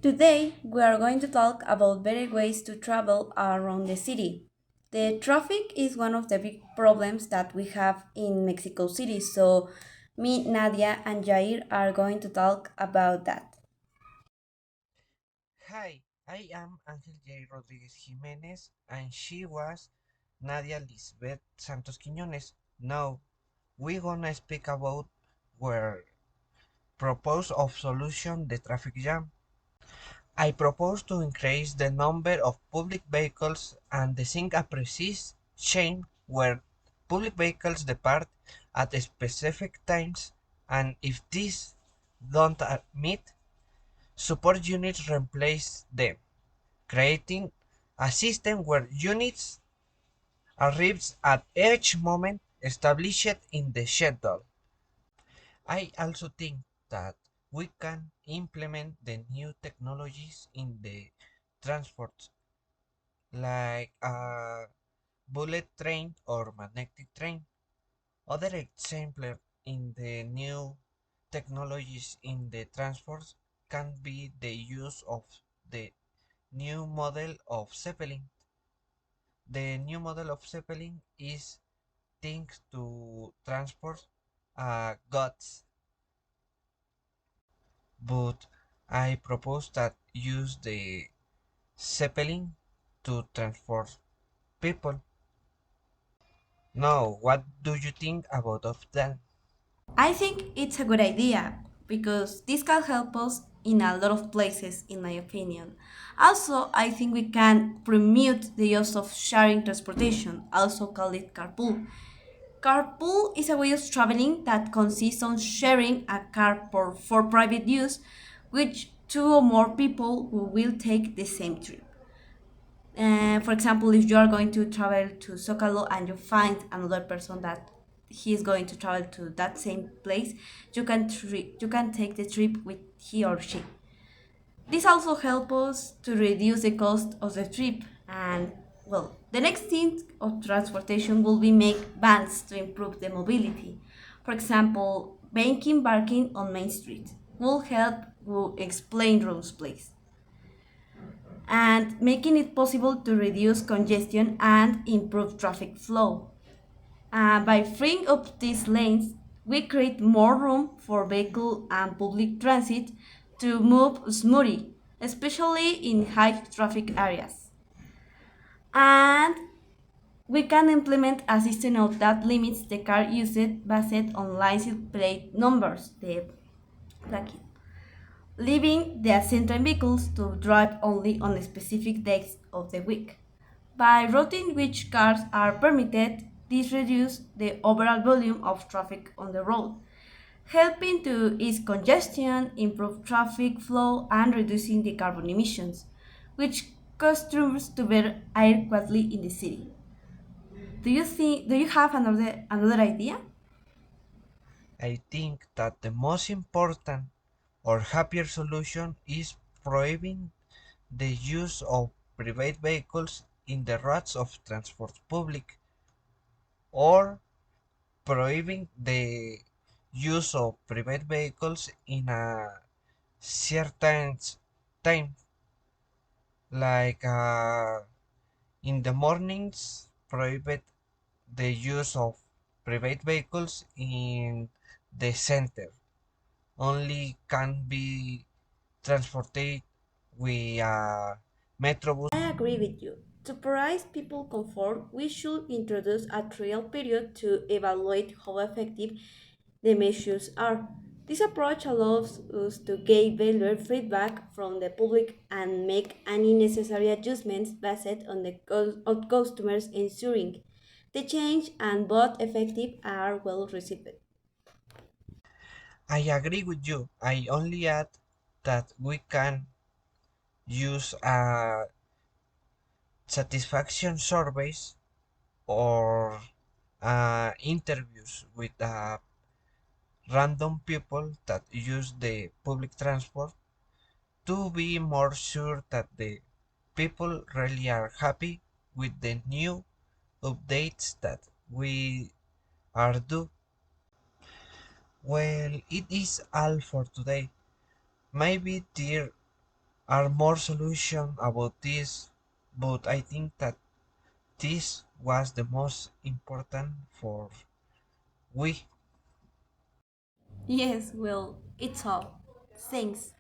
Today, we are going to talk about better ways to travel around the city. The traffic is one of the big problems that we have in Mexico City, so me, Nadia, and Jair are going to talk about that. Hi, I am Angel J. Rodriguez Jimenez, and she was Nadia Lisbeth Santos Quiñones. Now, we gonna speak about where propose of solution the traffic jam. I propose to increase the number of public vehicles and design a precise chain where public vehicles depart at specific times, and if these don't meet, support units replace them, creating a system where units arrive at each moment established in the schedule. I also think that we can implement the new technologies in the transport, like a bullet train or magnetic train. Other example in the new technologies in the transport can be the use of the new model of Zeppelin. The new model of Zeppelin is things to transport goods, but I propose that use the Zeppelin to transport people. Now, what do you think about of that? I think it's a good idea because this can help us in a lot of places, in my opinion. Also, I think we can promote the use of sharing transportation, also call it carpool. Carpool is a way of traveling that consists on sharing a car for private use with two or more people who will take the same trip. For example, if you are going to travel to Zocalo and you find another person that he is going to travel to that same place, you can take the trip with he or she. This also helps us to reduce the cost of the trip and well, the next thing of transportation will be make vans to improve the mobility. For example, banking parking on Main Street will help to explain Rome's place and making it possible to reduce congestion and improve traffic flow. By freeing up these lanes, we create more room for vehicle and public transit to move smoothly, especially in high traffic areas. And we can implement a system that limits the car usage based on license plate numbers, the plaque, leaving the assigned vehicles to drive only on specific days of the week. By routing which cars are permitted, this reduces the overall volume of traffic on the road, helping to ease congestion, improve traffic flow, and reducing the carbon emissions, which contributes to better air quality in the city. Do you have another idea? I think that the most important or happier solution is prohibiting the use of private vehicles in the routes of transport public, or prohibiting the use of private vehicles in a certain time, like in the mornings prohibit the use of private vehicles in the center, only can be transported via metrobus. I agree with you. To provide people comfort, we should introduce a trial period to evaluate how effective the measures are. This approach allows us to gain valuable feedback from the public and make any necessary adjustments based on the of customers ensuring the change and both effective are well received. I agree with you. I only add that we can use satisfaction surveys or interviews with random people that use the public transport to be more sure that the people really are happy with the new updates that we are do. Well, it is all for today. Maybe there are more solution about this, but I think that this was the most important for we. Yes, well, it's all. Thanks.